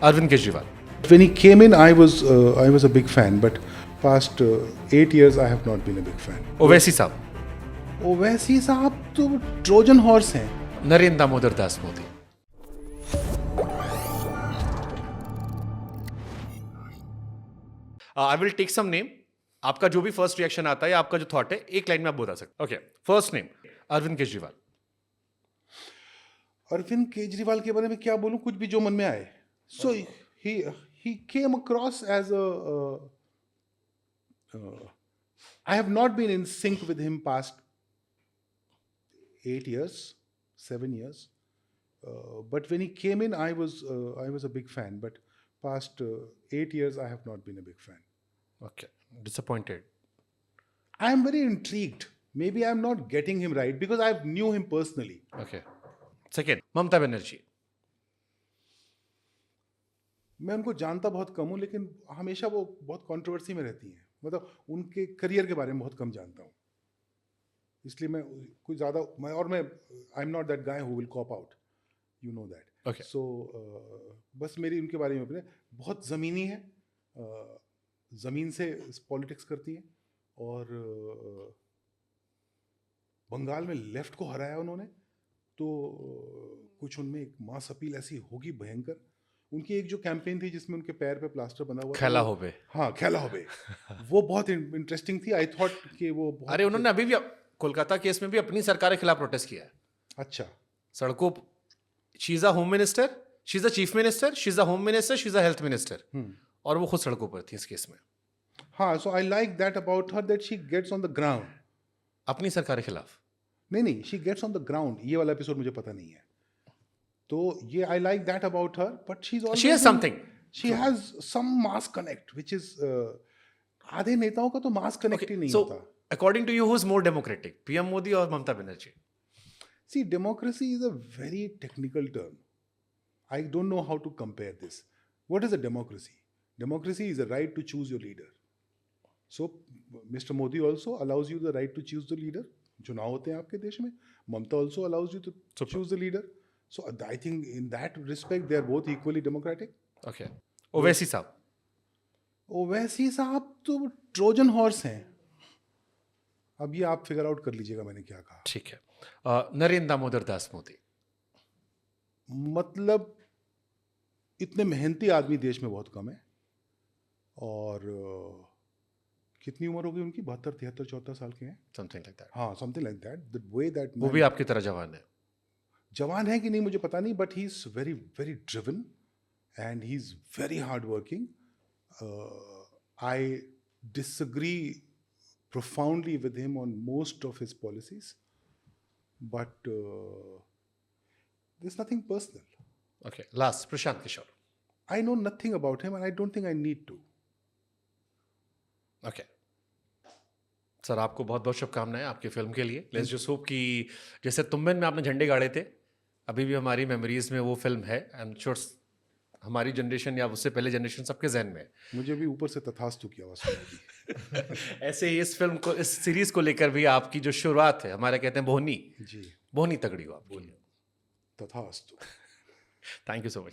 Arvind Kejriwal. When he came in, I was a big fan, but past 8 years I have not been a big fan. Owaisi साहब. ओवैसी साहब तो Trojan horse हैं. Narendra Damodar Das Modi. I will take some name. आपका जो भी first reaction आता है या आपका जो थॉट है एक लाइन में आप बता सकते. Okay, first name Arvind Kejriwal. Arvind Kejriwal के बारे में क्या बोलूं, कुछ भी जो मन में आए. So he came across as I have not been in sync with him past 8 years, 7 years. But when he came in, I was a big fan. But past 8 years, I have not been a big fan. Okay, disappointed. I am very intrigued. Maybe I am not getting him right because I knew him personally. Okay. Second, Mamata Banerjee. मैं उनको जानता बहुत कम हूँ, लेकिन हमेशा वो बहुत controversy में रहती हैं. मतलब उनके करियर के बारे में बहुत कम जानता हूँ, इसलिए मैं कुछ ज़्यादा I am not that guy who will cop out, you know that. Okay. सो बस मेरी उनके बारे में बहुत ज़मीनी है, ज़मीन से पॉलिटिक्स करती हैं, और बंगाल में लेफ्ट को हराया उन्होंने, तो कुछ उनमें एक मास अपील ऐसी होगी भयंकर. उनकी एक जो कैंपेन थी जिसमें उनके पैर पे प्लास्टर बना हुआ खेला होबे. हाँ, खेला होबे. वो बहुत इंटरेस्टिंग थी. आई थॉट कि वो बहुत, अरे उन्होंने अभी भी कोलकाता केस में भी अपनी सरकार के खिलाफ प्रोटेस्ट किया है. अच्छा. सड़कों, she is a home minister, she is a chief minister, she is a home minister, she is a health minister, और वो खुद सड़कों पर थी इस केस में. हाँ, so I like that about her, that she gets on the ground. अपनी सरकार के खिलाफ. नहीं, she gets on the ground. ये वाला एपिसोड मुझे पता नहीं है, तो ये I like that about her. But she has something, she has some mass connect which is, आधे नेताओं का तो मास कनेक्ट ही नहीं होता. According to you who is more democratic, PM Modi और Mamata Banerjee? See, democracy is a very technical term. I don't know how to compare this. What is a democracy? Democracy is the right to choose your leader. So, Mr. Modi also allows you the right to choose the leader. चुनाव होते हैं आपके देश में. Mamta also allows you to choose the leader. So, I think in that respect, they are both equally democratic. Okay. Owaisi साहब. ओवैसी साहब तो Trojan horse हैं. अब ये आप फिगर आउट कर लीजिएगा मैंने क्या कहा. ठीक है. नरेंद्र दामोदर दास मोदी. मतलब इतने मेहनती आदमी देश में बहुत कम है. और कितनी उम्र होगी उनकी? 72, 73, 74 साल के हैं. Something like that. हाँ, something like that. The way that वो भी आपकी तरह जवान है. जवान है कि नहीं मुझे पता नहीं, but he is very very driven and he is very hard working. I disagree profoundly with him on most of his policies, but there's nothing personal. Okay, last, Prashant Kishore. I know nothing about him and I don't think I need to. Okay. Sir, आपको बहुत बहुत शुभकामनाएं आपकी film के लिए. Let's just hope कि जैसे तुम में आपने झंडे गाड़े थे, अभी भी हमारी मेमोरीज में वो फिल्म है. आई एम श्योर हमारी जनरेशन या उससे पहले जनरेशन सबके जहन में. मुझे भी ऊपर से तथास्तु किया हुआ. ऐसे ही इस फिल्म को, इस सीरीज को लेकर भी आपकी जो शुरुआत है, हमारे कहते हैं बोहनी, जी, बोहनी तगड़ी हो आपकी. तथास्तु. Thank you so much.